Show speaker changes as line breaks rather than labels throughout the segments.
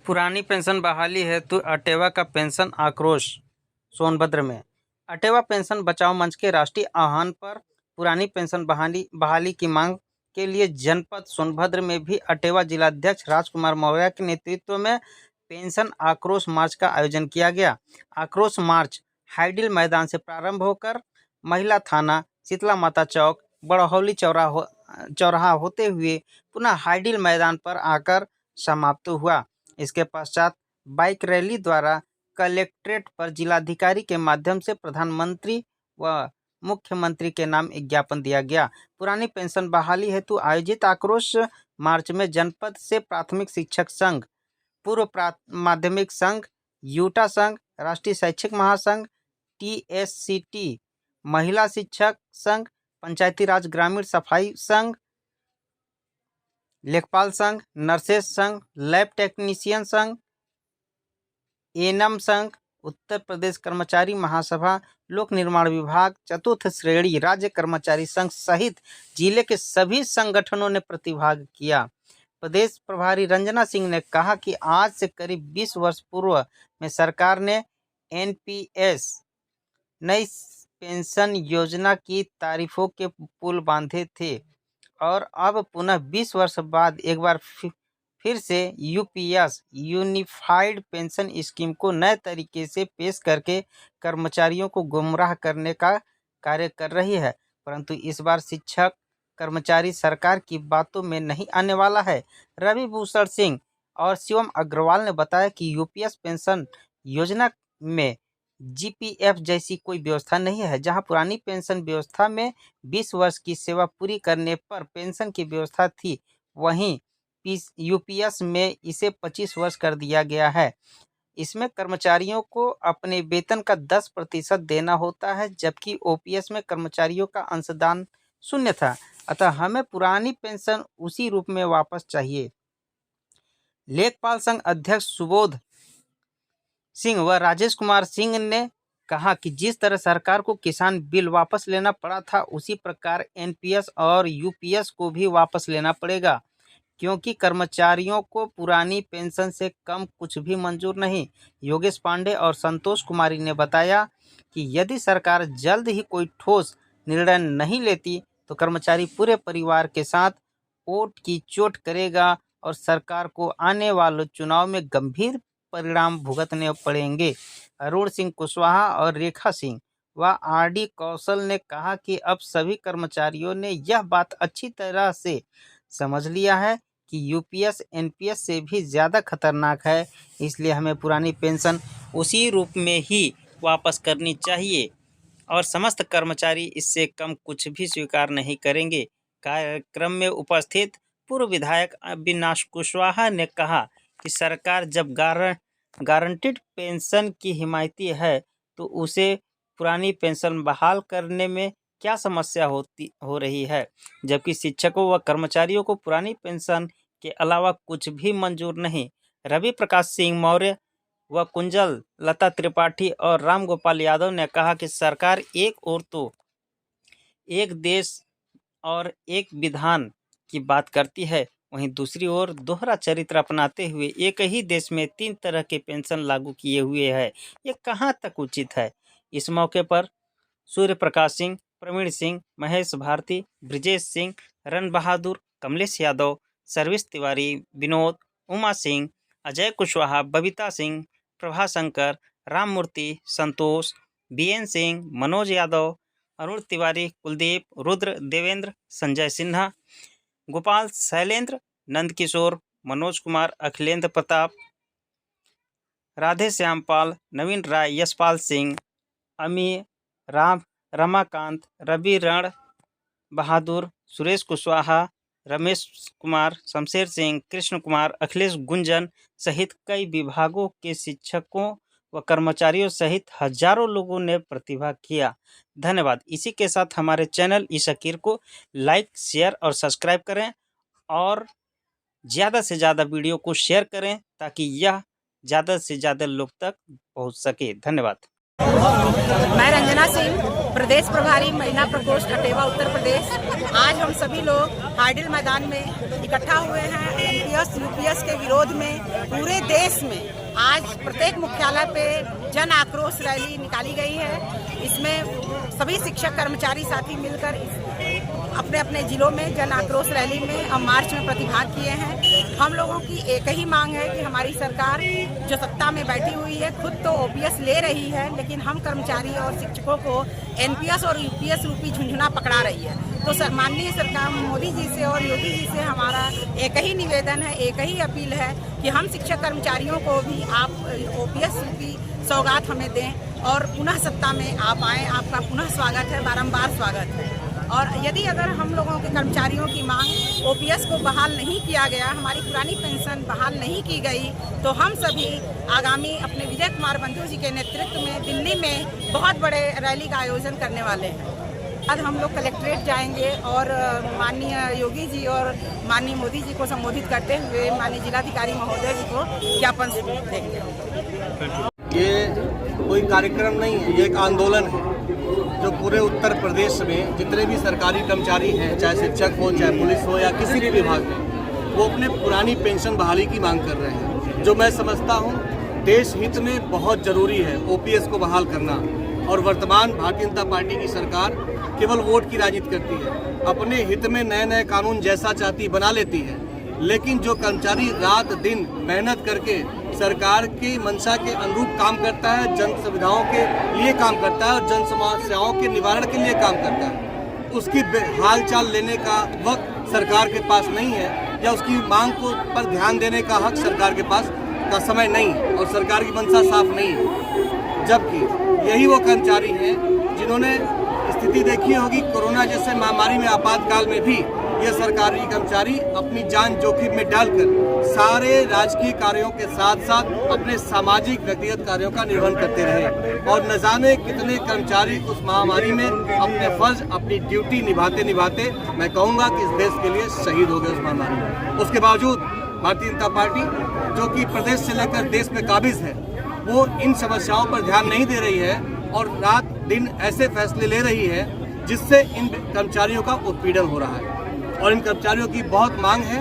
पुरानी पेंशन बहाली हेतु अटेवा का पेंशन आक्रोश। सोनभद्र में अटेवा पेंशन बचाओ मंच के राष्ट्रीय आह्वान पर पुरानी पेंशन बहाली की मांग के लिए जनपद सोनभद्र में भी अटेवा जिलाध्यक्ष राजकुमार मौर्य के नेतृत्व में पेंशन आक्रोश मार्च का आयोजन किया गया। आक्रोश मार्च हाईडिल मैदान से प्रारंभ होकर महिला थाना, शीतला माता चौक, बड़हौली चौराहा होते हुए पुनः हाईडिल मैदान पर आकर समाप्त हुआ। इसके पश्चात बाइक रैली द्वारा कलेक्ट्रेट पर जिलाधिकारी के माध्यम से प्रधानमंत्री व मुख्यमंत्री के नाम ज्ञापन दिया गया। पुरानी पेंशन बहाली हेतु आयोजित आक्रोश मार्च में जनपद से प्राथमिक शिक्षक संघ, पूर्व माध्यमिक संघ, यूटा संघ, राष्ट्रीय शैक्षिक महासंघ, TSCT, महिला शिक्षक संघ, पंचायती राज ग्रामीण सफाई संघ, लेखपाल संघ, नर्सेस संघ, लैब टेक्नीशियन संघ, एनएम संघ, उत्तर प्रदेश कर्मचारी महासभा, लोक निर्माण विभाग, चतुर्थ श्रेणी राज्य कर्मचारी संघ सहित जिले के सभी संगठनों ने प्रतिभाग किया। प्रदेश प्रभारी रंजना सिंह ने कहा कि आज से करीब 20 वर्ष पूर्व में सरकार ने NPS नई पेंशन योजना की तारीफों के पुल बांधे थे और अब पुनः 20 वर्ष बाद एक बार फिर से UPS यूनिफाइड पेंशन स्कीम को नए तरीके से पेश करके कर्मचारियों को गुमराह करने का कार्य कर रही है। परंतु इस बार शिक्षक कर्मचारी सरकार की बातों में नहीं आने वाला है। रवि भूषण सिंह और शिवम अग्रवाल ने बताया कि UPS पेंशन योजना में GPF जैसी कोई व्यवस्था नहीं है। जहां पुरानी पेंशन व्यवस्था में 20 वर्ष की सेवा पूरी करने पर पेंशन की व्यवस्था थी, वहीं UPS में इसे 25 वर्ष कर दिया गया है। इसमें कर्मचारियों को अपने वेतन का 10% देना होता है, जबकि OPS में कर्मचारियों का अंशदान शून्य था। अतः हमें पुरानी पेंशन उसी रूप में वापस चाहिए। लेखपाल संघ अध्यक्ष सुबोध सिंह व राजेश कुमार सिंह ने कहा कि जिस तरह सरकार को किसान बिल वापस लेना पड़ा था, उसी प्रकार NPS और UPS को भी वापस लेना पड़ेगा, क्योंकि कर्मचारियों को पुरानी पेंशन से कम कुछ भी मंजूर नहीं। योगेश पांडे और संतोष कुमारी ने बताया कि यदि सरकार जल्द ही कोई ठोस निर्णय नहीं लेती तो कर्मचारी पूरे परिवार के साथ वोट की चोट करेगा और सरकार को आने वाले चुनाव में गंभीर परिणाम भुगतने पड़ेंगे। अरुण सिंह कुशवाहा और रेखा सिंह व RD कौशल ने कहा कि अब सभी कर्मचारियों ने यह बात अच्छी तरह से समझ लिया है कि UPS NPS से भी ज़्यादा खतरनाक है, इसलिए हमें पुरानी पेंशन उसी रूप में ही वापस करनी चाहिए और समस्त कर्मचारी इससे कम कुछ भी स्वीकार नहीं करेंगे। कार्यक्रम में उपस्थित पूर्व विधायक अविनाश कुशवाहा ने कहा कि सरकार जब गारंटीड पेंशन की हिमायती है तो उसे पुरानी पेंशन बहाल करने में क्या समस्या हो रही है, जबकि शिक्षकों व कर्मचारियों को पुरानी पेंशन के अलावा कुछ भी मंजूर नहीं। रवि प्रकाश सिंह मौर्य व कुंजल लता त्रिपाठी और राम गोपाल यादव ने कहा कि सरकार एक ओर तो एक देश और एक विधान की बात करती है, वहीं दूसरी ओर दोहरा चरित्र अपनाते हुए एक ही देश में 3 तरह के पेंशन लागू किए हुए है। ये कहाँ तक उचित है। इस मौके पर सूर्य प्रकाश सिंह, प्रवीण सिंह, महेश भारती, ब्रिजेश सिंह, रन बहादुर, कमलेश यादव, सर्विस तिवारी, विनोद, उमा सिंह, अजय कुशवाहा, बबीता सिंह, प्रभाशंकर, राममूर्ति, संतोष, BN सिंह, मनोज यादव, अरुण तिवारी, कुलदीप, रुद्र, देवेंद्र, संजय सिन्हा, गोपाल, शैलेंद्र, नंदकिशोर, मनोज कुमार, अखिलेंद्र प्रताप, राधे श्यामपाल, नवीन राय, यशपाल सिंह, अमी, रमाकांत, रवि रण बहादुर, सुरेश कुशवाहा, रमेश कुमार, शमशेर सिंह, कृष्ण कुमार, अखिलेश गुंजन सहित कई विभागों के शिक्षकों व कर्मचारियों सहित हजारों लोगों ने प्रतिभाग किया। धन्यवाद। इसी के साथ हमारे चैनल ईशकीर को लाइक, शेयर और सब्सक्राइब करें और ज़्यादा से ज़्यादा वीडियो को शेयर करें ताकि यह ज़्यादा से ज़्यादा लोग तक पहुंच सके। धन्यवाद।
मैं रंजना सिंह, प्रदेश प्रभारी महिला प्रकोष्ठ अटेवा उत्तर प्रदेश। आज हम सभी लोग हाईडिल मैदान में इकट्ठा हुए हैं एनपीएस यूपीएस के विरोध में। पूरे देश में आज प्रत्येक मुख्यालय पे जन आक्रोश रैली निकाली गई है। इसमें सभी शिक्षक कर्मचारी साथी मिलकर अपने अपने जिलों में जन आक्रोश रैली में और मार्च में प्रतिभाग किए हैं। हम लोगों की एक ही मांग है कि हमारी सरकार जो सत्ता में बैठी हुई है खुद तो ओपीएस ले रही है, लेकिन हम कर्मचारी और शिक्षकों को एनपीएस और यूपीएस रूपी झुंझुना पकड़ा रही है। तो माननीय सरकार मोदी जी से और योगी जी से हमारा एक ही निवेदन है, एक ही अपील है कि हम शिक्षक कर्मचारियों को भी आप ओपीएस रूपी सौगात हमें दें और पुनः सत्ता में आप आएँ। आपका पुनः स्वागत है, बारंबार स्वागत है। और यदि अगर हम लोगों के कर्मचारियों की मांग ओपीएस को बहाल नहीं किया गया, हमारी पुरानी पेंशन बहाल नहीं की गई, तो हम सभी आगामी अपने विजय कुमार बंधु जी के नेतृत्व में दिल्ली में बहुत बड़े रैली का आयोजन करने वाले हैं। आज हम लोग कलेक्ट्रेट जाएंगे और माननीय योगी जी और माननीय मोदी जी को संबोधित करते हुए माननीय जिलाधिकारी महोदय जी को ज्ञापन देंगे।
ये कोई कार्यक्रम नहीं है, ये एक आंदोलन है जो पूरे उत्तर प्रदेश में जितने भी सरकारी कर्मचारी हैं, चाहे शिक्षक हो, चाहे पुलिस हो या किसी भी विभाग में, वो अपने पुरानी पेंशन बहाली की मांग कर रहे हैं। जो मैं समझता हूँ देश हित में बहुत ज़रूरी है ओपीएस को बहाल करना। और वर्तमान भारतीय जनता पार्टी की सरकार केवल वोट की राजनीति करती है, अपने हित में नए नए कानून जैसा चाहती बना लेती है। लेकिन जो कर्मचारी रात दिन मेहनत करके सरकार की मंशा के अनुरूप काम करता है, जन सुविधाओं के लिए काम करता है और जन समस्याओं के निवारण के लिए काम करता है, उसकी हालचाल लेने का वक्त सरकार के पास नहीं है या उसकी मांग को पर ध्यान देने का हक सरकार के पास का समय नहीं है और सरकार की मंशा साफ नहीं है। जबकि यही वो कर्मचारी हैं जिन्होंने स्थिति देखी होगी कोरोना जैसे महामारी में, आपातकाल में भी ये सरकारी कर्मचारी अपनी जान जोखिम में डालकर सारे राजकीय कार्यों के साथ साथ अपने सामाजिक व्यक्तिगत कार्यों का निर्वहन करते रहे। और न जाने कितने कर्मचारी उस महामारी में अपने फर्ज, अपनी ड्यूटी निभाते निभाते मैं कहूँगा कि इस देश के लिए शहीद हो गए उस महामारी में। उसके बावजूद भारतीय जनता पार्टी जो कि प्रदेश से लेकर देश में काबिज है, वो इन समस्याओं पर ध्यान नहीं दे रही है और रात दिन ऐसे फैसले ले रही है जिससे इन कर्मचारियों का उत्पीड़न हो रहा है। और इन कर्मचारियों की बहुत मांग है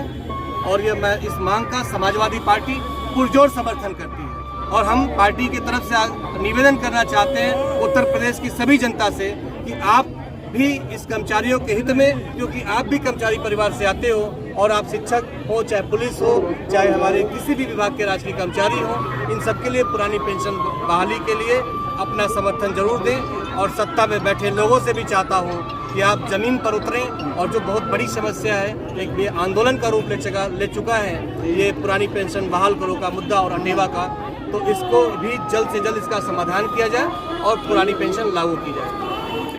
और ये मैं इस मांग का समाजवादी पार्टी पुरजोर समर्थन करती है। और हम पार्टी की तरफ से निवेदन करना चाहते हैं उत्तर प्रदेश की सभी जनता से कि आप भी इस कर्मचारियों के हित में, क्योंकि आप भी कर्मचारी परिवार से आते हो और आप शिक्षक हो, चाहे पुलिस हो, चाहे हमारे किसी भी विभाग के राजकीय कर्मचारी हो, इन सबके लिए पुरानी पेंशन बहाली के लिए अपना समर्थन जरूर दें। और सत्ता में बैठे लोगों से भी चाहता हूँ कि आप जमीन पर उतरें और जो बहुत बड़ी समस्या है, एक ये आंदोलन का रूप ले चुका है, ये पुरानी पेंशन बहाल करो का मुद्दा और अंडेवा का, तो इसको भी जल्द से जल्द इसका समाधान किया जाए और पुरानी पेंशन लागू की जाए।